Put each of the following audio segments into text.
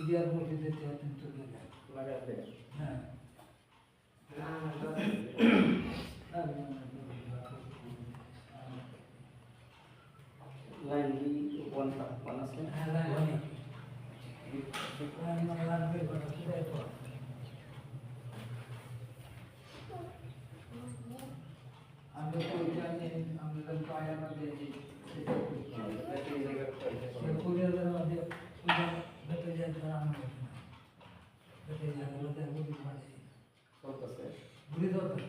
ইন্ডিয়ার মসজিদে কিন্তু লাগাবে হ্যাঁ লাইন দি ওয়ান আছে হ্যাঁ আমরা তো জানি আমরা পায় আমাদের কোরিয়ার মধ্যে বেতন যায় তারা আমাদের বেতন যায় আমাদের বুঝি মানে চলতেছে বুঝি দরকার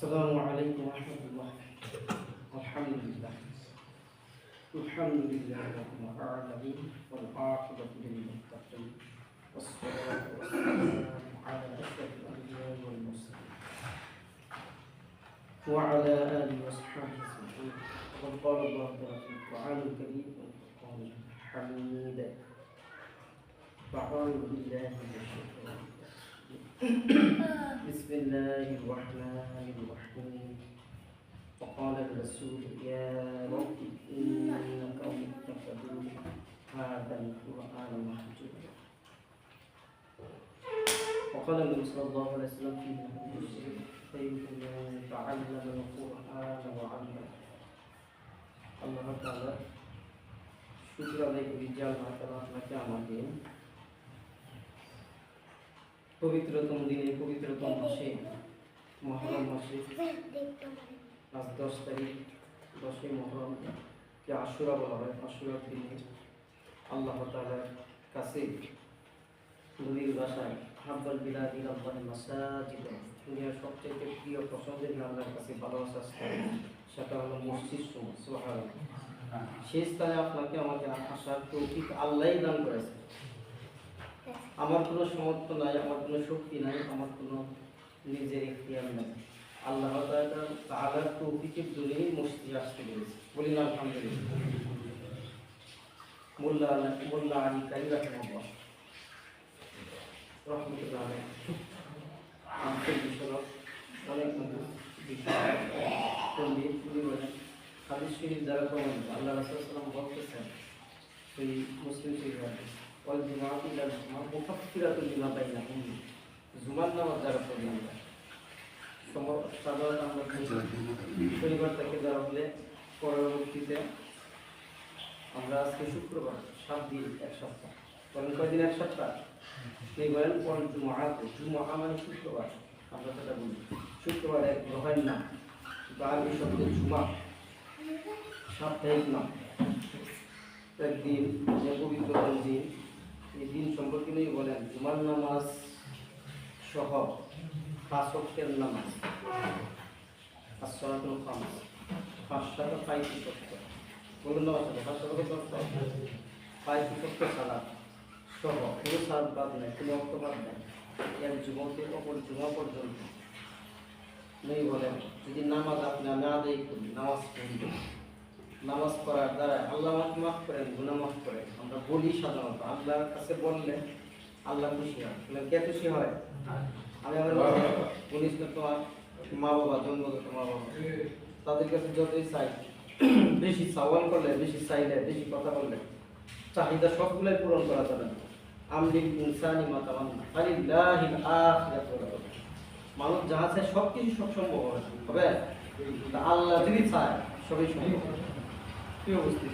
السلام عليكم ورحمة الله. الحمد لله رب العالمين والعاقبة للمتقين والصلاة والسلام على أشرف الأنبياء والمرسلين وعلى آله وصحبه أجمعين. وقال الله تعالى في القرآن الكريم والفرقان الحميد أعوذ بالله من الشيطان بسم الله الرحمن الرحيم. وقال الرسول يا رب إن قوم اتخذوا هذا القرآن مهجورا. وقال النبي صلى الله عليه وسلم في خير من تعلم القرآن وعلمه. الله تعالى شكر عليك رجال ما আপনাকে আমাকে পবিত্রতম দিনে পবিত্রতম মাসে মহরম মাসে আজ 10 তারিখ 10 মহরম কে আশুরা বলা হয়। আশুরার দিনে আল্লাহ তাআলার কাছে নবীর ভাষায় হাব্বাল বিলাদি রাব্বাল মাসাজিদ, দুনিয়ার সবচেয়ে প্রিয় পছন্দের আল্লাহর কাছে ভালোবাসা স্থান সেটা হলো মসজিদ। সুবহানাল্লাহ। সেই স্থানে আপনাকে আমাকে আসার তৌফিক আল্লাহই দান করেছে। আমার কোনো সামর্থ্য নাই, আমার কোনো শক্তি নাই, আমার কোনো নিজের ইখতিয়ার নাই। আল্লাহ তাআলার তৌফিকের জন্যই মসজিদে আসতে পেরেছি। বলি না আলহামদুলিল্লাহ। মোল্লা আলী কারি রাহিমাহুল্লাহ রহমতুল্লাহ আলাইহি আমাদের বিষয়ক অনেক বিষয় পণ্ডিত উনি বলেন হাদিস শরীফ দ্বারা প্রমাণিত। আল্লাহ রাসূল সাল্লাল্লাহু আলাইহি ওয়াসাল্লাম বলতেছেন সেই মুসলিম শরীফ হাদিস والجماعة إلى الجمعة مكفرة لما بينهم. জুমার নামাজ যারা পড়ি আমরা সাধারণত আমরা শনিবার থেকে যারা হলে পরবর্তীতে আমরা আজকে শুক্রবার 7 দিন এক সপ্তাহ বলেন কয়দিন এক সপ্তাহ এই বলেন পর জুমা মানে শুক্রবার। আমরা সেটা বলি শুক্রবার এক গ্রহের নাম কিন্তু আরবি শব্দ জুমা সাপ্তাহিক নাম। একদিন যে পবিত্র দিন এই দিন সম্পর্কে নিয়ে বলেন জুমার নামাজ সহ 5 ওয়াক্তের নামাজ আসসালাতুল খামস 5 ওয়াক্ত বলুন না 5 ওয়াক্ত 5 ওয়াক্ত সালাত সহ কোনো সালাত বাদ নেই, কোনো ওয়াক্ত বাদ নেই। এক জুমা থেকে অপর জুমা পর্যন্ত নেই বলেন যদি নামাজ আপনি আমি আদায় করি, নামাজ পড়ি, নামাজ পড়ার দ্বারা আল্লাহ আমাকে মাফ করেন, গুনাহ মাফ করেন। আমরা বলি সাধারণত আল্লাহর কাছে বললে আল্লাহ খুশি হয়। কে খুশি হয়? আমি আমার বলিস না তোমার মা বাবা, জন্মগত মা বাবা, তাদের কাছে যতই চাই, বেশি সওয়াল করলে, বেশি চাইলে, বেশি কথা বললে চাহিদা সবগুলাই পূরণ করা যাবে না। আমলিল ইনসানি মা তামান্না ফালিল্লাহিল আখিরাতু ওয়াল উলা। মানুষ যাহা চায় সব কিছু সব সম্ভব হবে। আল্লাহ যদি চায় সবই সম্ভব। কি অবস্থা?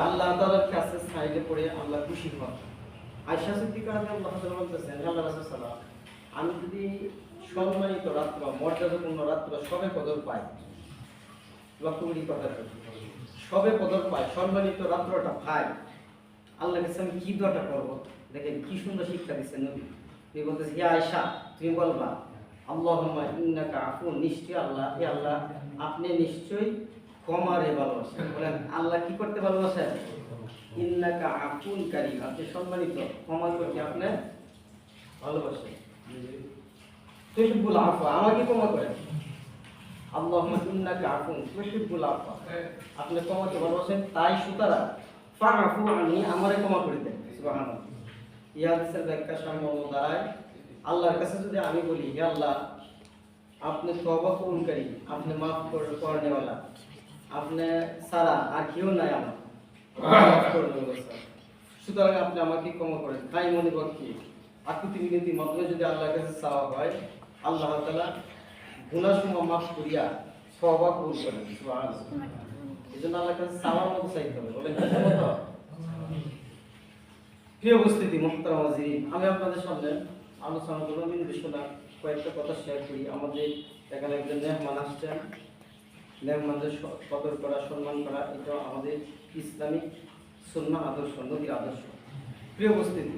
আল্লাহ তাআলার কাছে চাইলে পড়ে আল্লাহ খুশি হয়। আয়েশা সিদ্দিকা রাদিয়াল্লাহু তাআলা বলতেছেন আল্লাহ রাসূল সাল্লাল্লাহু আলাইহি ওয়াসাল্লাম আমি যদি সম্মানিত রাত্র, মর্যাদাপূর্ণ রাত্র সবে কদর পাই, লক্ষ্য করি কথা, সবে কদর পাই, সম্মানিত রাত্রটা পাই, আল্লাহর কাছে আমি কি দোয়াটা করব? দেখেন কি সুন্দর শিক্ষা দিচ্ছেন নবী। তিনি বলতেছেন হে আয়েশা তুমি বলবা আল্লাহুম্মা ইন্নাকা আফুন, নিশ্চয় আল্লাহ, হে আল্লাহ আপনি নিশ্চয়ই ক্ষমারে ভালোবাসেন। বলেন আল্লাহ কি করতে ভালোবাসেন? ইন্নাকা আফুন কারীম, আপনি সম্মানিত, ক্ষমা করতে আপনি ভালোবাসেন। তুহিব্বুল আফওয়া, আমাকে ক্ষমা করেন। আল্লাহুম্মা ইন্নাকা আফুন তুহিব্বুল আফওয়া, আপনি ক্ষমাকে ভালোবাসেন, তাই সুতরাং ফাআফু আননি, আমারে ক্ষমা করে দেন। সুবহানাল্লাহ। এই হাদিসের ব্যাখ্যা সামনে দাঁড়ায়, আল্লাহর কাছে যদি আমি বলি, হে আল্লাহ, আপনি তওবা কবুলকারী, আপনি মাফ করনেওয়ালা, আপনি ছাড়া আর কেউ নাই আমার মাফ করে দেবেন, সুতরাং আপনি আমাকে ক্ষমা করেন। তাই মনে করছি আকুতি মিনতির মাধ্যমে যদি আল্লাহর কাছে চাওয়া হয়, আল্লাহ তাআলা গুনাহসমূহ মাফ করিয়া তওবা কবুল করেন। সুবহানাল্লাহ। এজন্য আল্লাহর কাছে চাওয়ার মতো চাইতে হবে, বলেন কি মতো? প্রিয় উপস্থিতি, মুহতারাম হাজিরিন, আমি আপনাদের সামনে আলোচনা করব বিষয়টা কয়েকটা কথা শেয়ার করি। আমাদের এখানে একজন মেহমান আসছেন, মেহমানদের কদর করা, সম্মান করা, এটা আমাদের ইসলামিক সুন্নাহ আদর্শ, নবীর আদর্শ। প্রিয় উপস্থিতি,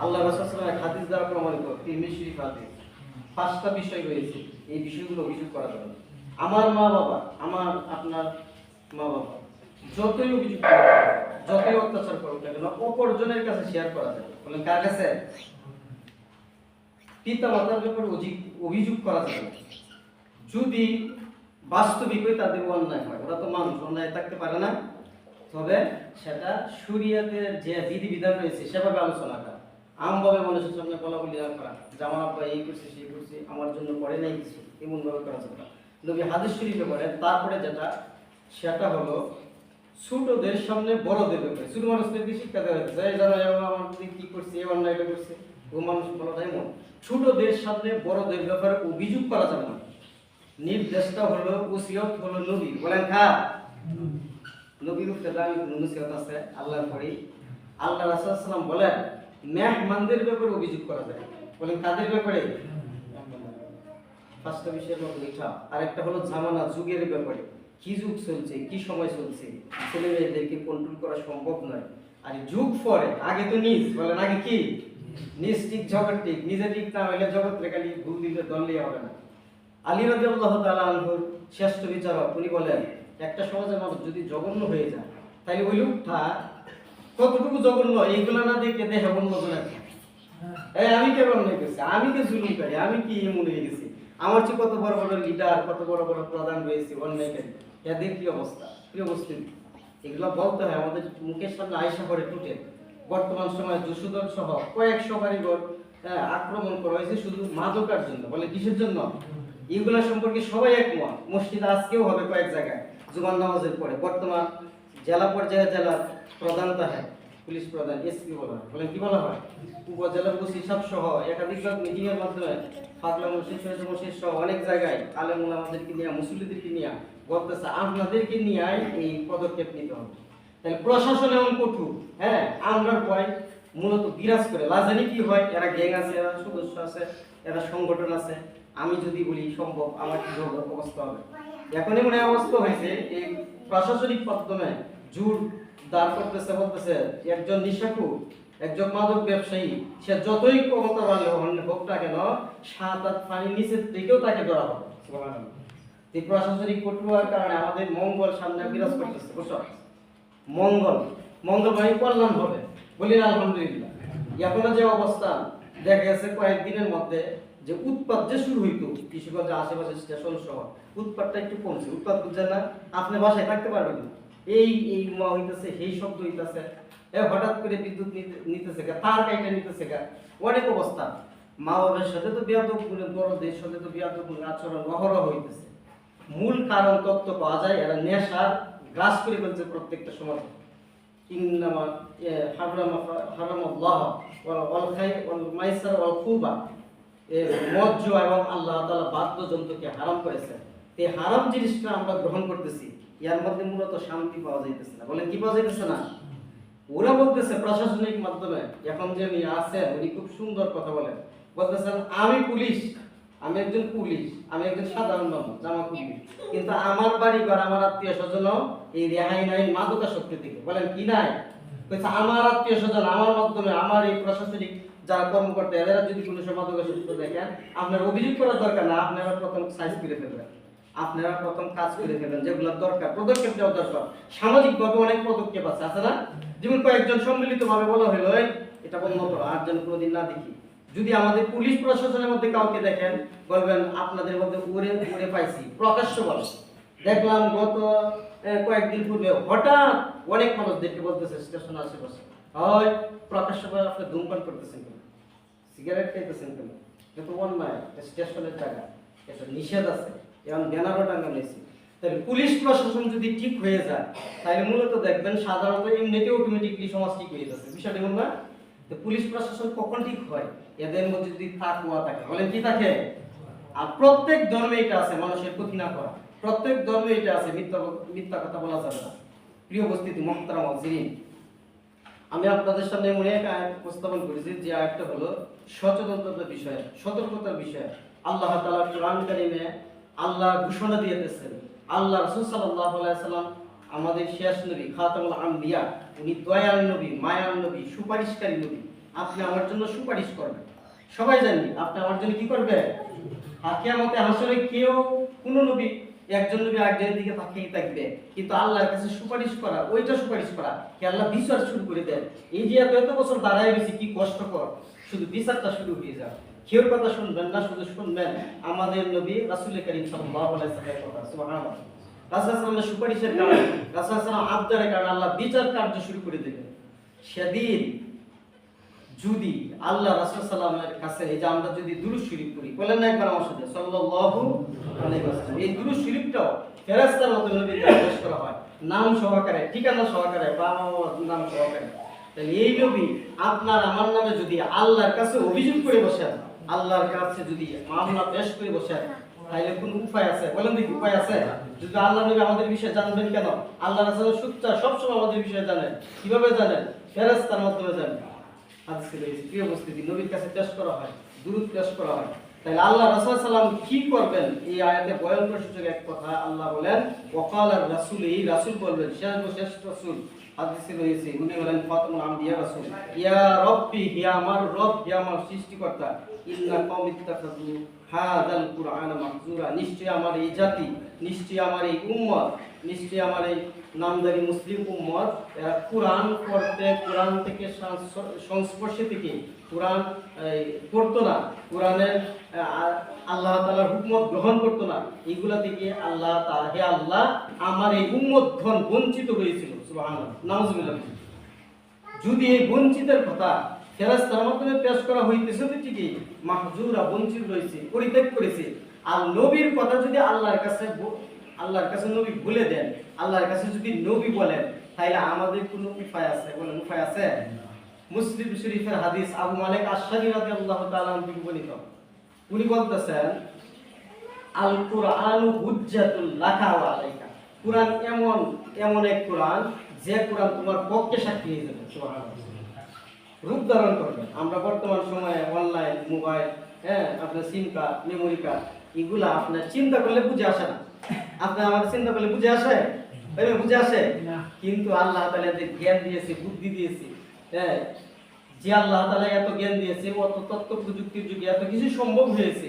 আল্লাহ রাসূল সাল্লাল্লাহু আলাইহি ওয়াসাল্লাম হাদিস দ্বারা প্রমাণিত, তিরমিজি শরীফ হাদিস, 5টা বিষয় রয়েছে, এই বিষয়গুলো অভিযোগ করা যাবে না। আমার মা বাবা, আমার আপনার মা বাবা যতই অভিযোগ করুক, যতই অত্যাচার করুক না কেন, অপরজনের কাছে শেয়ার করা যাবে। বলেন কার কাছে? পিতা মাতার ব্যাপারে অভিযোগ করা যাবে যদি বাস্তবিকই তাদের অন্যায় হয়। ওরা তো মানুষ, অন্যায় থাকতে পারে না, তবে সেটা শরীয়তের যে বিধিবিধান রয়েছে সেভাবে আলোচনা করা, আমভাবে মানুষের সামনে বলা বলি না করা, যে আমার আব্বা এই করছে সেই করছে, আমার জন্য করে নাই কিছু, এমন ভাবে করা যাবে না। নবী হাদিস শরীফে বলেন, তারপরে যেটা সেটা হলো ছোটদের সামনে বড়দের ব্যাপারে। ছোট মানুষদেরকে শিক্ষা দেওয়া হয়েছে, এই জানো আমার কি করছে, এই অন্যায়টা করছে, ও মানুষ বলাটাই মন। ছোটদের সামনে বড়দের ব্যাপারে অভিযোগ করা যাবে না। নির্দেশটা হলো, ওসিয়ত হলো নবী। বলেন খা নবীর উপরে দামি কোনো নসিহত আছে আল্লাহর পরে? আল্লাহ রাসূল সাল্লাল্লাহু আলাইহি ওয়াসাল্লাম বলেন, মেহমানদের ব্যাপারে অভিযোগ করা যায়। বলেন কাদের ব্যাপারে? 5টা বিষয়ের মধ্যে এটা। আরেকটা হলো জামানা, যুগের ব্যাপারে, কি যুগ চলছে, কি সময় চলছে, ছেলে মেয়েদেরকে কন্ট্রোল করা সম্ভব নয়। আর যুগ পরে, আগে তো নিজ, বলেন আগে কি? নিজ ঠিক, জগৎ ঠিক, নিজে ঠিক না হইলে জগৎ রেখালি ভুল দিলে দললেই হবে না। আলী রাদিয়াল্লাহু তাআলা আনহুর শ্রেষ্ঠ বিচারক, উনি বলেন, একটা সমাজের মানুষ যদি জঘন্য হয়ে যায়, তাহলে ওই লোকটা কতটুকু জঘন্য এইগুলা না দেখে দেখে অন্য জনের, এই আমি কে অন্যায় করছি, আমি কে জুলুম করি, আমি কি এমন হয়ে গেছি, আমার চেয়ে কত বড় বড় লিডার, কত বড় বড় প্রধান রয়েছে, অন্যায়কারী, এদের কি অবস্থা? প্রিয় উপস্থিতি, এগুলো বলতে হয়, আমাদের মুখের সামনে আয়সা করে টুটে। বর্তমান সময়ে যশোদল সহ কয়েকশো বাড়িঘর আক্রমণ করা হয়েছে শুধু মাদকার জন্য। বলে কিসের জন্য? এগুলা সম্পর্কে সবাই একমত। মসজিদ আজকেও হবে কয়েক জায়গায় জুমার নামাজের পরে। বর্তমান জেলা পর্যায়ে জেলার প্রধান তাহে, পুলিশ প্রধান, এসপি বলা হয়, বলেন কি বলা হয়, উপজেলার ওসি সাহেব সহ একাধিকবার মিটিং এর মাধ্যমে ফাতলা মসজিদ, শহীদ মসজিদ সহ অনেক জায়গায় আলেম ওলামাদেরকে নিয়ে, মুসল্লিদেরকে নিয়ে বলতেছে, আপনাদেরকে নিয়ে এই পদক্ষেপ নিতে হবে। তাহলে প্রশাসন এমন কঠোর, হ্যাঁ, আমরার ভয় মূলত বিরাজ করে। লাজানি কি হয়, এরা গ্যাং আছে, এরা সদস্য আছে, এরা সংগঠন আছে, আমি যদি বলি সম্ভব, আমার কি অবস্থা হবে? এখন এমন অবস্থা হয়েছে, এই প্রশাসনিক মাধ্যমে জোর দাঁড় করতেছে, বলতেছে একজন নিশাখু, একজন মাদক ব্যবসায়ী, সে যতই ক্ষমতাবান হোক না কেন, 7-8 পানির নিচের থেকেও তাকে ধরা হবে। এই প্রশাসনিক কঠোর কারণে আমাদের মঙ্গল সামনে বিরাজ করতেছে। বুঝছো, মঙ্গল মানে কল্যাণ হবে, বলি আলহামদুলিল্লাহ। এখনো যে অবস্থা দেখা গেছে, কয়েকদিনের মধ্যে যে উৎপাত যে শুরু হইতো কৃষিগঞ্জের আশেপাশে স্টেশন সহ, উৎপাতটা একটু কমছে। উৎপাত বুঝছেন না, আপনি বাসায় থাকতে পারবেন না, এই মা হইতেছে, এই শব্দ হইতেছে, হঠাৎ করে বিদ্যুৎ নিতেছে গা, তার কাইটা নিতেছে গা, অনেক অবস্থা। মা বাবার সাথে তো বিয়াদব, বড়দের সাথে তো বিয়াদব আচরণ অহরহ হইতেছে। মূল কারণ তত্ত্ব পাওয়া যায়, এরা নেশার গ্রাস করে ফেলছে প্রত্যেকটা সমাজ। ইন্নামা হারামাল্লাহ ওয়াল খায়র ওয়াল মাইসার ওয়াল খুবা, মদ জুয়া এবং আল্লাহ তাআলা বাদ্যযন্ত্রকে হারাম করেছেন। এই হারাম জিনিসটা আমরা গ্রহণ করতেছি, এর মধ্যে মূলত শান্তি পাওয়া যাইতেছে না। বলেন কি পাওয়া যাইতেছে না? ওরা বলতেছে প্রশাসনিক মাধ্যমে, এখন যে উনি আছেন উনি খুব সুন্দর কথা বলেন, বলতেছেন আমি পুলিশ, আমি একজন পুলিশ, আমি একজন সাধারণ মানুষ, জামা পুলিশ, কিন্তু আমার বাড়ি ঘর, আমার আত্মীয় স্বজন এই রেহাই নাই মাদকাসক্তি থেকে। বলেন কি নাই? আমার আত্মীয় স্বজন, আমার মাধ্যমে, আমার এই প্রশাসনিক যারা কর্মকর্তা, এরা যদি কোনো সময় মাদকাসক্তি দেখেন, আপনার অভিযোগ করার দরকার না, আপনারা প্রথম সাইজ করে ফেলবেন, আপনারা প্রথম কাজ করে ফেলবেন, যেগুলো দরকার পদক্ষেপ দেওয়া দরকার। সামাজিকভাবে অনেক পদক্ষেপ আছে না? যেমন কয়েকজন সম্মিলিত ভাবে বলা হলো, এটা বন্ধ করো, আর যেন কোনোদিন না দেখি। যদি আমাদের পুলিশ প্রশাসনের মধ্যে কাউকে দেখেন বলবেন আপনাদের মধ্যে উড়ে উড়ে পাইছি, প্রকাশ্য বলে। দেখলাম গত কয়েকদিন পূর্বে হঠাৎ অনেক মানুষ দেখতে বলতেছে স্টেশন আশেপাশে, হয় প্রকাশ্য বলে আপনি ধূমপান করতেছেন কেন, সিগারেট খাইতেছেন কেন, যত অন্যায় স্টেশনের জায়গা, এটা নিষেধ আছে, এবং ব্যানারও টাঙানো হয়েছে। তাহলে পুলিশ প্রশাসন যদি ঠিক হয়ে যায় তাহলে মূলত দেখবেন সাধারণত এমনিতে অটোমেটিকলি সমাজ ঠিক হয়ে যাচ্ছে, বিষয়টা এমন না? তো পুলিশ প্রশাসন কখন ঠিক হয়? এদের মধ্যে যদি তাকওয়া থাকে, বলেন কি থাকে? আর প্রত্যেক ধর্মে এটা আছে, মানুষের ক্ষতি না করা, প্রত্যেক ধর্মে এটা আছে, মিথ্যা কথা বলা যাবে না। প্রিয় উপস্থিতি মুহতারাম মুসলিম, আমি আপনাদের সামনে এমন এক আয়াত উপস্থাপন করেছি যে আয়াতটা হলো সচেতনতার বিষয়, সতর্কতার বিষয়। আল্লাহ তাআলা কোরআন কারীমে আল্লাহ ঘোষণা দিয়েছেন, আল্লাহ রাসূল সাল্লাল্লাহু আলাইহি সাল্লাম আমাদের শেষ নবী, খাতামুল আম্বিয়া, উনি দয়ার নবী, মায়ার নবী, সুপারিশকারী নবী। আপনি আমার জন্য সুপারিশ করবেন, সবাই জানি আপনি আমার জন্য কি করবে? আর কিয়ামতে হাসরে কেউ কোন নবী, একজন নবী আরেকজনের দিকে তাকিয়ে থাকবে, কিন্তু আল্লাহর কাছে সুপারিশ করা, ওইটা সুপারিশ করা কি আল্লাহ বিচার শুরু করে দেন। এই যে এত বছর দাঁড়ায় গেছি, কি কষ্টকর, শুধু বিচারটা শুরু হয়ে যায়। কেউ কথা শুনবেন না, শুধু শুনবেন আমাদের নবী রাসূল করিম সাল্লাল্লাহু আলাইহি ওয়াসাল্লামের কথা। সুবহানাল্লাহ। রাসূল সাল্লাল্লাহু সুপারিশের কারণে, রাসূল সাল্লাল্লাহু আবদারের কারণে আল্লাহ বিচার কার্য শুরু করে দেবেন। সেদিন যদি আল্লাহ রাসূল সাল্লামের কাছে, এই যে আমরা যদি দুরূদ শরীফ পড়ি, বলেন না একবার আমার সাথে সাল্লাল্লাহু আলাইহি ওয়াসাল্লাম, এই দুরূদ শরীফটাও ফেরেশতার মতো নবীর কাছে পেশ করা হয়, নাম সহকারে, ঠিকানা সহকারে, বাবা মার নাম সহকারে। তাহলে এই নবী আপনার আমার নামে যদি আল্লাহর কাছে অভিযোগ করে বসেন, আল্লাহর কাছে যদি মামলা পেশ করে বসেন, তাহলে কোন উপায় আছে? বলেন দেখি, উপায় আছে? যদি আল্লাহ নবী আমাদের বিষয়ে জানবেন কেন? আল্লাহ রাসূলের সূত্র সবসময় আমাদের বিষয়ে জানেন। কিভাবে জানেন? ফেরেশতার মাধ্যমে জানেন। হাদিসে রয়েছে, প্রিয় উপস্থিতি, নবীর কাছে পেশ করা হয়, দুরূদ পেশ করা হয়। তাহলে আল্লাহ রাসূল সাল্লাম কি করবেন? এই আয়াতে ভয়ঙ্কর সূচক এক কথা আল্লাহ বলেন, ওয়াকালার রাসূল, এই রাসূল বলবেন, শেষ রাসূল, হাদিসে রয়েছে, উনি হলেন খাতামুল আম্বিয়া রাসূল, ইয়া রাব্বি, হে আমার রব, হে আমার সৃষ্টিকর্তা, ইন্না কওমি ইত্তাখাযু হাযাল কুরআন মাহজুরা, নিশ্চয় আমার এই জাতি, নিশ্চয় আমার এই উম্মত, নিশ্চয় আমার এই নামদারি মুসলিম উম্মত কোরআন পড়তে, কোরআন থেকে সংস্পর্শে থেকে কোরআন পড়তো না, কোরআনের আল্লাহ তাআলার হুকমত গ্রহণ করতো না, এগুলা থেকে আল্লাহ তাআলা, হে আল্লাহ, আমার এই উম্মতগণ বঞ্চিত হয়েছিল। সুবহানাল্লাহ, নাউজুবিল্লাহ। যদি এই বঞ্চিতের কথা ফেরেশতার মাধ্যমে পেশ করা হইতেছে, তো ঠিকই মাহজুরা, বঞ্চিত রয়েছে, পরিত্যাগ করেছে। আর নবীর কথা যদি আল্লাহর কাছে নবী বলে দেন, আল্লাহর কাছে যদি নবী বলেন, তাহলে আমাদের কোনো উপায় আছে? বলেন, উপায় আছে? মুসলিম শরীফের হাদিস, আবু মালিক আশআরী রাদিয়াল্লাহু তাআলা থেকে বর্ণিত, উনি বলতেছেন, আল কুরআনু হুজ্জাতুল লাকা ওয়া আলাইকা, কুরআন এমন এক কুরআন, যে কুরআন তোমার পক্ষে সাক্ষী হয়ে যাবে। সুবহানাল্লাহ। রূপ ধারণ করবে। আমরা বর্তমান সময়ে অনলাইন, মোবাইল, আপনার সিম কার্ড, মেমোরি কার্ড, এগুলা আপনার চিন্তা করলে বুঝে আসে না। আপনি আমাদের চিন্তা করলে বুঝে আসে? বুঝে আসে না। কিন্তু আল্লাহ তাআলা যে জ্ঞান দিয়েছে, বুদ্ধি দিয়েছে, যে আল্লাহ তাআলা এত জ্ঞান দিয়েছে, অত তথ্য প্রযুক্তির যুগে এত কিছু সম্ভব হয়েছে,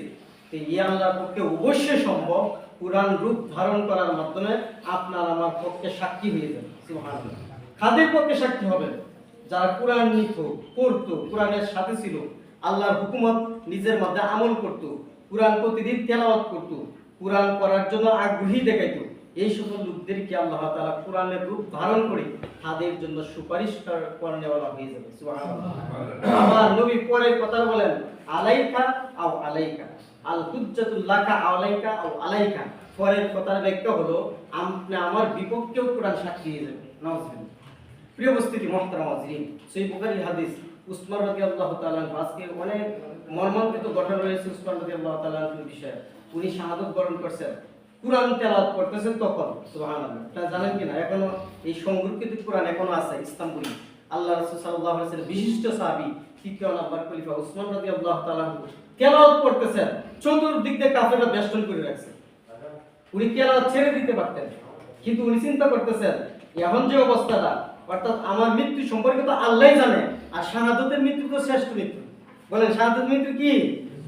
তো এই আল্লাহর পক্ষে অবশ্যই সম্ভব কুরআন রূপ ধারণ করার মাধ্যমে আপনার আমার পক্ষে সাক্ষী হয়ে যাবে। সুবহানাল্লাহ। কাদের পক্ষে সাক্ষী হবে? যারা কোরআন নিত, পড়তো, কোরআনের সাথে ছিল, আল্লাহর হুকুমত নিজের মধ্যে আমল করত, কোরআন প্রতিদিন তেলাওয়াত করত, কোরআন পড়ার জন্য আগ্রহী দেখাইতো, এই সকল লোকদেরকে আল্লাহ তাআলা কোরআনের রূপ ধারণ করে তাদের জন্য সুপারিশ করনেওয়ালা হয়ে যাবে। সুবহানাল্লাহ। আমার নবী পরের কথা বলেন, আলাইকা আও আলাইকা, আল হুজ্জাতুল লাকা আলাইকা আও আলাইকা, পরের কথার ব্যাখ্যা হলো আপনি আমার বিপক্ষেও কোরআন সাক্ষী হয়ে যাবে। নাউজুবিল্লাহ। প্রিয় উপস্থিতি মুহতারাম মুসলিম, সহিহ বুখারীর হাদিস, উসমান রাদিয়াল্লাহু তাআলা আজকে অনেক মর্মান্তিত ঘটনা রয়েছে উসমান রাদিয়াল্লাহু তাআলা বিষয়ে। উনি শাহাদাত বরণ করছেন, কোরআন তেলাওয়াত করতেছেন তখন। সুবহানাল্লাহ। আপনারা জানেন কিনা, এখনো এই সংরক্ষিত কোরআন এখনো আছে ইস্তাম্বুলে। আল্লাহ রাসূল সাল্লাল্লাহু আলাইহি ওয়াসাল্লাম বিশিষ্ট সাহাবী, তৃতীয় নাম্বার খলিফা উসমান রাদিয়াল্লাহু তাআলা তেলাওয়াত করতেছেন, চতুর্দিক দিয়ে কাফেররা বেষ্টন করে রাখছে। উনি তেলাওয়াত ছেড়ে দিতে পারতেন, কিন্তু উনি চিন্তা করতেছেন, এখন যে অবস্থাটা, অর্থাৎ আমার মৃত্যু সম্পর্কে তো আল্লাহই জানে, আর শাহাদাতের মৃত্যু তো শ্রেষ্ঠ মৃত্যু। বলেন শাহাদাতের মৃত্যু কি?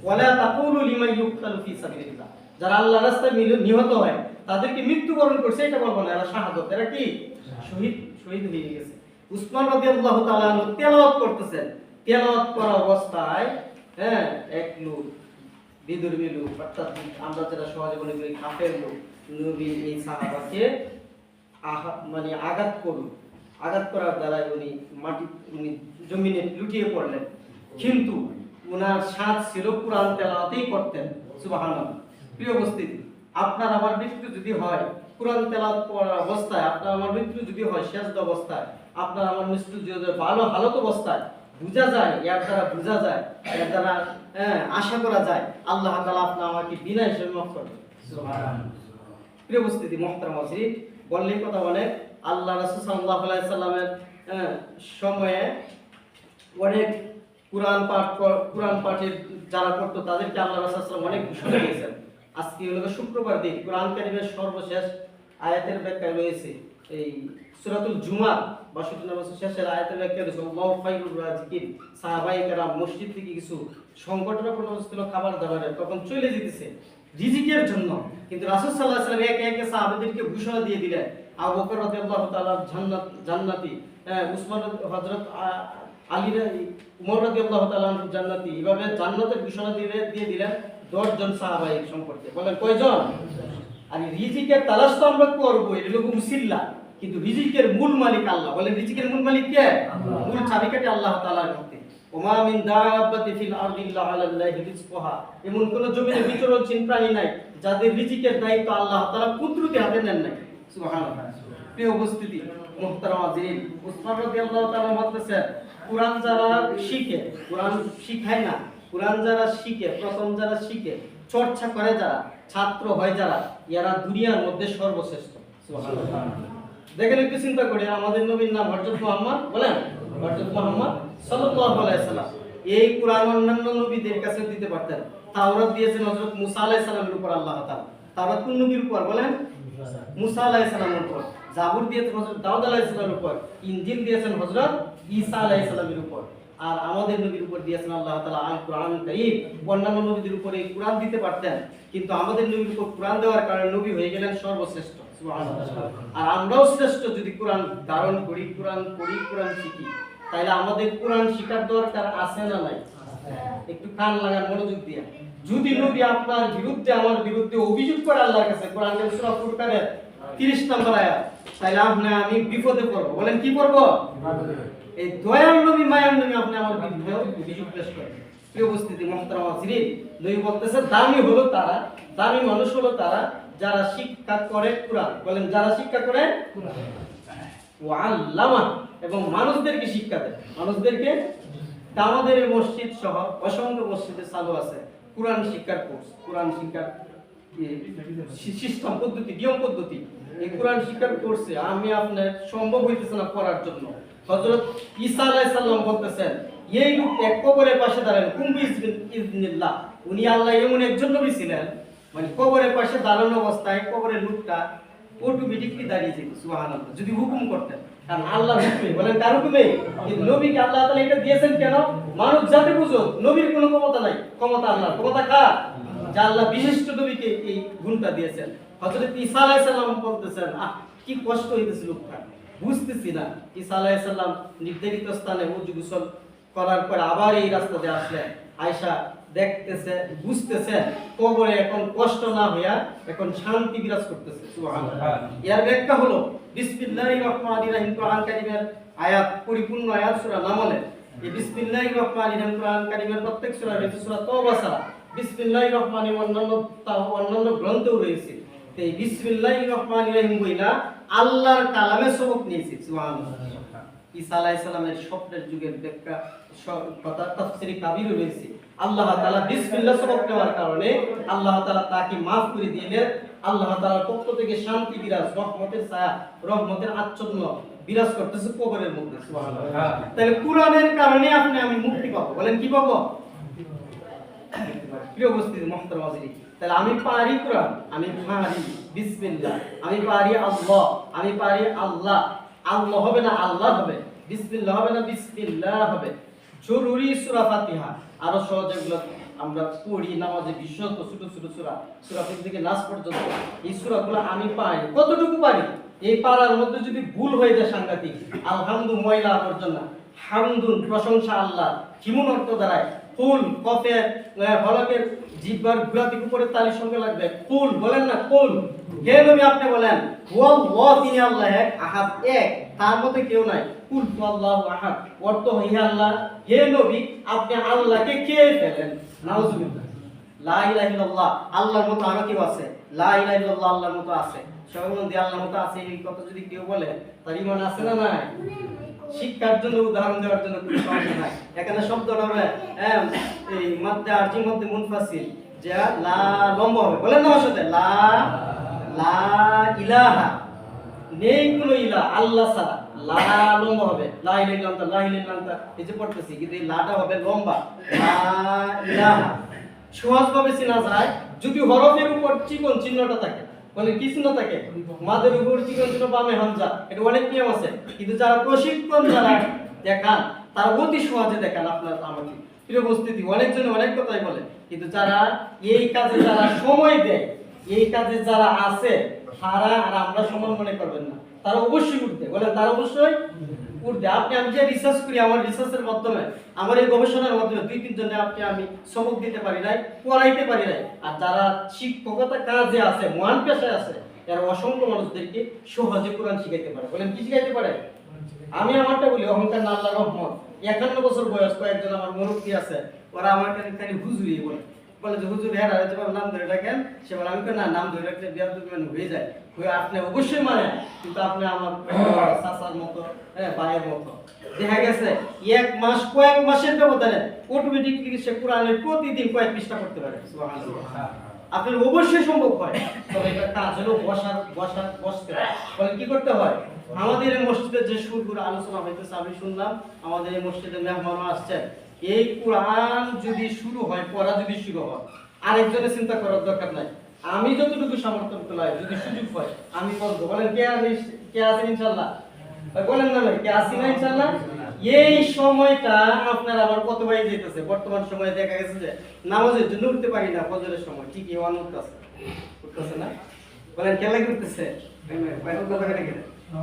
ওয়ালা তাকুলু লিমান ইউকতালু ফি সাবিলিল্লাহ, যারা আল্লাহর রাস্তায় নিহত হয় তাদেরকে মৃত্যুবরণ করছে এটা বলবো না, এরা শাহাদাত, এরা কি শহীদ হয়ে গেছে। উসমান রাদিয়াল্লাহু তাআলা তেলাওয়াত করতেছেন, তেলাওয়াত করা অবস্থায় হ্যাঁ, এক লোক বিধর্মী লোক, অর্থাৎ আমরা যারা সহজে মনে করি কাফের লোক, নবী এই সাহাবাকে মানে আঘাত করুন, আঘাত করার দ্বারা উনি জমিনে লুটিয়ে পড়লেন, কিন্তু ওনার সাথ ছিল কোরআন তেলাওয়াতেই করতেন। সুবহানাল্লাহ। প্রিয় উপস্থিতি, আপনার আমার মৃত্যু যদি হয় কোরআন তেলাওয়াত পড়ার অবস্থায়, আপনার আমার মৃত্যু যদি হয় সেজদা অবস্থায়, আপনার আমার মৃত্যু যদি হয় ভালো হালত অবস্থায়, বোঝা যায়, এর দ্বারা বোঝা যায়, এর দ্বারা আশা করা যায় আল্লাহ তাআলা আপনি আমাকে বিনা হিসেবে মাফ করবেন। সুবহানাল্লাহ। প্রিয় উপস্থিতি, মুহতারাম হাজিরিন, বললেই কথা বলে আল্লাহ রাসূল সাল্লাল্লাহু আলাইহি সাল্লামের সময়ে অনেক কোরআন পাঠের যারা করতো তাদেরকে আল্লাহ রাসূল সাল্লাল্লাহু আলাইহি ওয়াসাল্লাম অনেক ঘোষণা দিয়েছেন। আজকে হলো শুক্রবার দিন, কোরআন কারীমের সর্বশেষ আয়াতের ব্যাখ্যা রয়েছে এই সূরাতুল জুমা ৬২ নম্বর শেষের আয়াতের ব্যাখ্যা রয়েছে আল্লাহু খায়রুর রাজিকিন। সাহাবায়ে কেরাম মসজিদ থেকে কিছু সংকটপূর্ণ ছিল খাবার দাবারের, তখন চলে যেতেছে রিজিকের জন্য, কিন্তু রাসূল সাল্লাল্লাহু আলাইহি ওয়াসাল্লাম একে একে সাহাবাদেরকে ঘোষণা দিয়ে দিলেন আবু বকর রাদিয়াল্লাহু তাআলা জান্নাতি, উসমান হযরত আলী উমর রাদিয়াল্লাহু তাআলা জান্নাতি, এভাবে জান্নাতের ঘোষণা দিয়ে দিলেন 10 জন সাহাবায়ে সম্পর্কে। বলেন কয়জন? আর রিজিকের তালাশ তো আমরা করব, এটা হলো মুসিল্লা, কিন্তু রিজিকের মূল মালিক আল্লাহ। বলেন রিজিকের মূল মালিক কে? মূল চাবিকাঠি আল্লাহ তাআলার হাতে। ওমা মিন দাব্বাতি ফিল আরদি ইল্লা আলাল্লাহি রিজকুহা, এমন কোন জমিনে বিচরণশীল প্রাণী নাই যাদের রিজিকের দায়িত্ব আল্লাহ তাআলা কুদরতি হাতে নেন নাই। সুবহানাল্লাহ। প্রিয় উপস্থিতি, মুহতারাম হাজিরিন, উসমান রাদিয়াল্লাহু তাআলা বলতেছেন কুরআন যারা শিখে, কুরআন শিখায় না, কুরআন যারা শিখে, প্রথম যারা শিখে, চর্চা করে যারা, ছাত্র হয় যারা, এরা দুনিয়ার মধ্যে সর্বশ্রেষ্ঠ। সুবহানাল্লাহ। দেখেন একটু চিন্তা করে, আমাদের নবীর নাম হযরত মুহাম্মদ, বলেন হযরত মুহাম্মদ সাল্লাল্লাহু আলাইহি সাল্লাম। এই কুরআন অন্যান্য নবীদের কাছে দিতে পারতেন। তাওরাত দিয়েছেন হযরত মুসা আলাইহিস সালামের উপর আল্লাহ তাআলা। তাওরাত কোন নবীর উপর? বলেন মুসা আলাইহিস সালামের উপর। জাবুর দিয়েছেন হযরত দাউদ আলাইহিস সালামের উপর। ইনজিল দিয়েছেন হযরত ঈসা আলাইহিস সালামের উপর। আর আমাদের নবীর উপর দিয়েছেন আল্লাহ তাআলা আল কুরআন কারীম। অন্যান্য নবীদের উপর এই কুরআন দিতে পারতেন, কিন্তু আমাদের নবীর উপর কুরআন দেওয়ার কারণে নবী হয়ে গেলেন সর্বশ্রেষ্ঠ। সুবহানাল্লাহ। আর আমরাও শ্রেষ্ঠ যদি কুরআন ধারণ করি, কুরআন পড়ি, কুরআন শিখি, তাইলে আমাদের কুরআন শিখার দরকার আছে না নাই? একটু কান লাগান, মনোযোগ দিয়ে। যদি নবী আপনার বিরুদ্ধে, আমার বিরুদ্ধে অভিযোগ করে আল্লাহর কাছে, কোরআনের সূরা ফুরকানের 30 নম্বর আয়াত, তাইলে আমি বিপদে পড়ব। বলেন কি পড়ব? এই দয়াল নবী, মায়ার নবী আপনি আমার বিরুদ্ধে অভিযোগ পেশ করেন। প্রিয় উপস্থিতি, মুহতারাম হাজিরিন, নবী বলতেছে দামি হলো তারা, দামি মানুষ হলো তারা যারা শিক্ষা করে কুরআন। বলেন যারা শিক্ষা করে কুরআন, ওয়া আল্লামা, এবং মানুষদেরকে শিক্ষা দেয়, মানুষদেরকে। আমাদের মসজিদ সহ অসংখ্য মসজিদে চালু আছে কুরআন শিক্ষার কোর্স, কুরআন শিক্ষার সিস্টেম পদ্ধতি, নিয়ম পদ্ধতি। এই কুরআন শিক্ষার কোর্সে আমি আপনার সম্ভব হইতেছে না পড়ার জন্য। হযরত ঈসা আলাইহিস সালাম বলতেছেন এই লোক এক কবরের পাশে দাঁড়ানো, কুম্বি ইজনিল্লাহ, উনি আল্লাহ এমন একজন নবী ছিলেন, মানে কবরের পাশে দাঁড়ানো অবস্থায় কবরের লোকটা অটোমেটিকলি দাঁড়িয়ে যেত। সুবহানাল্লাহ। যদি হুকুম করতেন, কারণ আল্লাহ হুকুমে। বলেন কার হুকুমে? কিন্তু নবীকে আল্লাহ তাআলা এটা দিয়েছেন কেন? মানুষ যাতে বুঝো নবীর কোনো ক্ষমতা নাই, ক্ষমতা আল্লাহর। ক্ষমতা কার? যা আল্লাহ বিশিষ্ট নবীকে এই গুণটা দিয়েছেন। হযরত ঈসা আলাইহিস সালাম বলতেছেন কি কষ্ট হইতেছে লোকটা, বুঝতেছি না। ঈসা আলাইহিস সালাম নির্ধারিত স্থানে ওযু গোসল করার পর আবার এই রাস্তা দিয়ে আসলেন। আয়েশা দেখতেছে, বুঝতেছে কবরে এখন কষ্ট না হইয়া এখন শান্তি বিরাজ করতেছে। সুবহানাল্লাহ। এর ব্যাখ্যা হলো বিসমিল্লাহির রহমানির রহিম, কোরআন কারীমের আয়াত, পরিপূর্ণ আয়াত সূরা নামলে। এই বিসমিল্লাহির রহমানির রহিম কোরআন কারীমের প্রত্যেক সূরা রয়েছে, সূরা তওবা ছাড়া বিসমিল্লাহির রহমানির অন্যান্য গ্রন্থেও রয়েছে। এই বিসমিল্লাহির রহমানির রহিম বইলা আল্লাহর কালামে সবক নিয়েছে। সুবহানাল্লাহ। ঈসা আলাইহিস সালামের স্বপ্নের যুগের ব্যাখ্যা কথা তাফসীরে কাবীরে রয়েছে। আল্লাহ তাআলা বিসমিল্লাহ সবক নেওয়ার কারণে আল্লাহ তাআলা তাকে maaf করে দিলেন। আল্লাহ তাআলার পক্ষ থেকে শান্তি বিরাজ, রহমতের ছায়া, রহমতের আচ্ছন্ন বিরাজ করতেছে কবরের মধ্যে। সুবহানাল্লাহ। তাহলে কুরআনের কারণে আমি মুক্তি পাবো। বলেন কি পাবো? প্রিয় উপস্থিতি, মুহতারাম হাজিরিন, তাহলে আমি পারি কুরআন, আমি পারি বিসমিল্লাহ, আমি পারি আল্লাহ, আমি পারি আল্লাহ। আল্লাহ হবে না আল্লাহ হবে, বিসমিল্লাহ হবে না বিসমিল্লাহ হবে। জরুরি সূরা ফাতিহা, আরো সহজ যেগুলো আমরা পড়ি নামাজে, বিশেষত ছোট ছোট সূরা, সূরা থেকে নাস পর্যন্ত, এই সূরাগুলো আমি পারি। কতটুকু পারি? এই পারার মধ্যে যদি ভুল হয়ে যায় সাংঘাতিক। আলহামদু ময়লা পর্যন্ত, হামদুন প্রশংসা আল্লাহ, কিমন অর্থ দাঁড়ায়, কুল কফের হলকের জিহ্বার গুলাতির উপরে তালির সঙ্গে লাগবে কুল বলেন না কুল হে নবী আপনি বলেন ওয়াল্লাহ তিনি আল্লাহ এক আহাদ এক তার মধ্যে কেউ নাই কুল আল্লাহু আহাদ অর্থ হে আল্লাহ হে নবী আপনি আল্লাহকে কে ফেলেন নাউজুবিল্লাহ লা ইলাহা ইল্লাল্লাহ আল্লাহর মতো আর কেউ আছে লা ইলাহা ইল্লাল্লাহ আল্লাহর মতো আছে সবার মধ্যে আল্লাহর মতো আছে এই কথা যদি কেউ বলে তার ঈমান আছে না নাই শিক্ষার জন্য উদাহরণ দেওয়ার জন্য কোনো সমস্যা নাই এখানে শব্দটা হবে এই মাদ্দে আরজি মধ্যে মুনফাসিল যে লা লম্বা হবে বলেন না আমার সাথে লা লা ইলাহা নেই কোনো ইলাহ আল্লাহ ছাড়া লা লম্বা হবে লা ইলাহা ইল্লাল্লাহ লা ইলাহা ইল্লাল্লাহ এই যে পড়তেছি কিন্তু এই লাটা হবে লম্বা লা ইলাহা সহজভাবে চেনা যায় যদি হরফের উপর চিকন চিহ্নটা থাকে মানে কি চিহ্ন থাকে মাদের উপর চিকন চিহ্ন বামে হামজা এটা অনেক নিয়ম আছে কিন্তু যারা প্রশিক্ষণ যারা দেখান তারা অতি সহজে দেখান আপনার আমাকে প্রিয় উপস্থিতি অনেকজন অনেক কথাই বলে কিন্তু যারা এই কাজে যারা সময় দেয় এই কাজে যারা আছে তারা আর আমরা সমান মনে করবেন না তারা অবশ্যই উঠবে বলেন তারা অবশ্যই উঠবে আপনি আমি যে রিসার্চ করি আমার রিসার্চের মাধ্যমে আমার এই গবেষণার মাধ্যমে দুই তিনজনে আমি সবক দিতে পারি নাই পড়াইতে পারি নাই আর যারা শিক্ষকতা কাজে আছে মহান পেশায় আছে এরা অসংখ্য মানুষদেরকে সহজে কোরআন শিখাইতে পারে বলেন কি শিখাইতে পারে আমি আমারটা বলি অহংকার না আল্লাহর রহমত 51 বছর বয়স কয়েকজন আমার মুরব্বী আছে ওরা আমার কাছে খালি হুজুরি বলে যে হুজুর হ্যাঁ যেভাবে নাম ধরে রাখেন সে বলে আমি না নাম ধরে রাখলে বিয়ার দুর্মান হয়ে যায় আপনি অবশ্যই মানে কিন্তু আপনি আমার চাচার মতো ভাইয়ের মতো দেখা গেছে এক মাস কয়েক মাসের ব্যবধানে অটোমেটিকলি সে কোরআনের প্রতিদিন কয়েক পৃষ্ঠা করতে পারে আপনার অবশ্যই সম্ভব হয় তবে এটা কাজ হলো বসতে বলে কি করতে হয় আমাদের এই মসজিদে যে সুরগুলো আলোচনা হইতেছে আমি শুনলাম আমাদের এই মসজিদে মেহমানও আসছেন এই কোরআন যদি শুরু হয় পড়া যদি শুরু হয় আরেকজনের চিন্তা করার দরকার নাই আমি যতটুকু সামর্থ্য পেলাম যদি সুযোগ হয় আমি করবো বলেন কে আছেন ইনশাআল্লাহ বলেন না কে আছি না ইনশাআল্লাহ এই সময়টা আপনার আমার কত বাই যেতেছে বর্তমান সময়ে দেখা গেছে যে নামাজের জন্য উঠতে পারি না ফজরের সময় ঠিকই উঠতেছে না বলেন খেলা করতেছে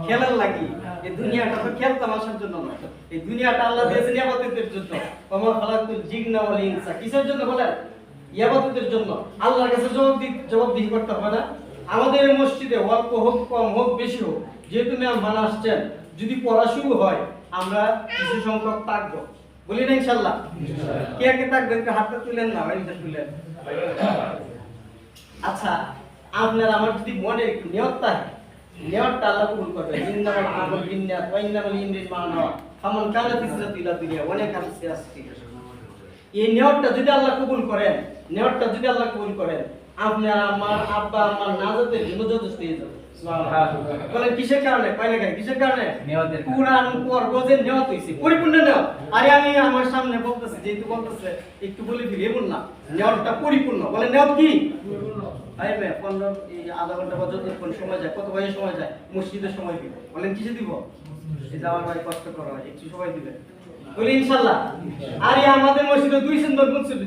খেলার লাগি এই দুনিয়াটা তো খেল তামাশার জন্য না এই দুনিয়াটা আল্লাহ দিয়েছেন ইবাদতের জন্য ওমা খালাকুল জিন্না ওয়াল ইনসা কিসের জন্য বলেন ইবাদতের জন্য আল্লাহর কাছে জবাবদিহি করতে হবে না আমাদের মসজিদে অল্প হোক কম হোক বেশি হোক যেহেতু মেহমান আসছেন যদি পড়া শুরু হয় আমরা কিছু সংখ্যক থাকবো বলি না ইনশাআল্লাহ কে কে থাকবেন হাতটা তুলেন না ভাই তুলেন আচ্ছা আপনার আমার যদি মনে একটু নিয়ত থাকে নিয়তটা আল্লাহ কবুল করবে ইন্নামাল আমাল বিন্নিয়াত ওয়া ইন্নামাল ইমরিন মা নাওয়া ফামান কানাত হিজরাতু ইলা দুনিয়া অনেক আছে এই নিয়তটা যদি আল্লাহ কবুল করেন আপনি আমার আব্বা আমার নাজাতের জন্য যথেষ্ট হয়ে যাবে সুবহানাল্লাহ বলেন কিসের কারণে কিসের কারণে নিয়তের কুরআন পড়ব যে নিয়ত হইছে পরিপূর্ণ নিয়ত আরে আমি আমার সামনে বলতেছি যেহেতু বলতেছে একটু বলে দিই এমন না নিয়তটা পরিপূর্ণ বলেন নিয়ত কি পরিপূর্ণ আইবে 15 এই আধা ঘন্টা বা যতক্ষণ সময় যায় কত বয়স সময় যায় মসজিদে সময় দিব বলেন কিসে দিব এই যাওয়ার ভাই কষ্ট করা হয় একটু সময় দিবে বলি ইনশাআল্লাহ আরে আমাদের মসজিদে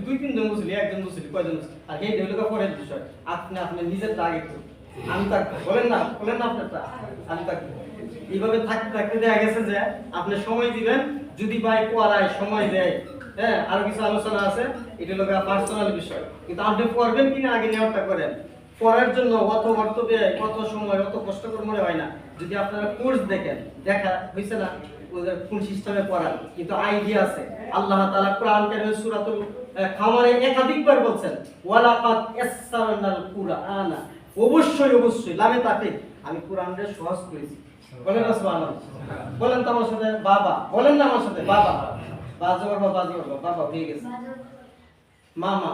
দুই তিনজন মুসলিম একজন মুসলিম কয়জন আর এই দেহলকা পরের বিষয় আপনি নিজের আগে আমি থাকবো বলেন না আপনারটা আমি থাকবো এইভাবে থাকতে দেখা গেছে যে আপনি সময় দিবেন যদি ভাই পড়ায় সময় দেয় হ্যাঁ আর কিছু আলোচনা আছে এটা হলো পার্সোনাল বিষয় কিন্তু আপনি পড়বেন কিনা আগে নেওয়াটা করেন পড়ার জন্য অত অর্থ ব্যয় কত সময় অত কষ্ট করে মনে হয় না যদি আপনারা কোর্স দেখেন দেখা হইছে না কোন সিস্টেমে পড়ান কিন্তু আইডিয়া আছে আল্লাহ তাআলা কোরআন কারীমের সূরাতুল কামারে একাধিকবার বলছেন ওয়ালাকাদ ইয়াসসারনাল কুরআনা অবশ্যই লামে তাকে আমি কোরআনের সহজ করেছি বলেন না সুবহানাল্লাহ বলেন তো আমার সাথে বাবা বলেন না আমার সাথে বাবা বাবা হয়ে গেছে মামা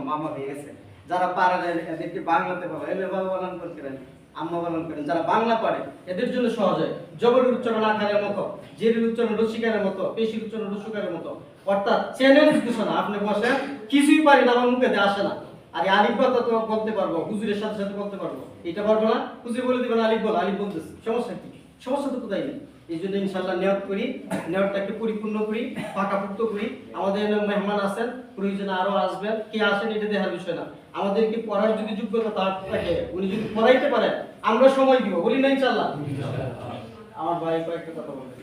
মামা হয়ে গেছে যারা পারে এদেরকে বাংলাতে বলা এলে বাবা বানান করেন আম্মা বানান করেন যারা বাংলা পারে এদের জন্য সহজ হয় জবরের উচ্চারণ আকারের মতো জেরের উচ্চারণ রসিকারের মতো পেশির উচ্চারণ রসিকারের মতো অর্থাৎ চ্যানেল কিছু না আপনি বসেন কিছুই পারি না আমার মুখে আসে না আর আলিফ কথা তো বলতে পারবো হুজুরের সাথে বলতে পারবো এটা পারবো না হুজুর বলে দিবেন আলিফ বলতেছি সমস্যা কি সমস্যা তো কোথায় নেই এই জন্য ইনশাআল্লাহ নিয়ত করি নিয়তটাকে পরিপূর্ণ করি পাকাপোক্ত করি আমাদের মেহমান আছেন প্রয়োজনে আরো আসবেন কে আসেন এটা দেখার বিষয় না আমাদেরকে পড়ার যদি যোগ্যতা তার থাকে উনি যদি পড়াইতে পারেন আমরা সময় দিব বলি না ইনশাআল্লাহ আমার ভাই কয়েকটা কথা বলতে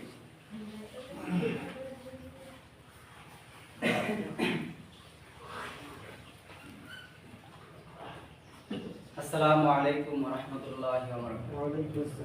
আসসালামু আলাইকুম ওয়া রাহমাতুল্লাহি ওয়া বারাকাতুহু।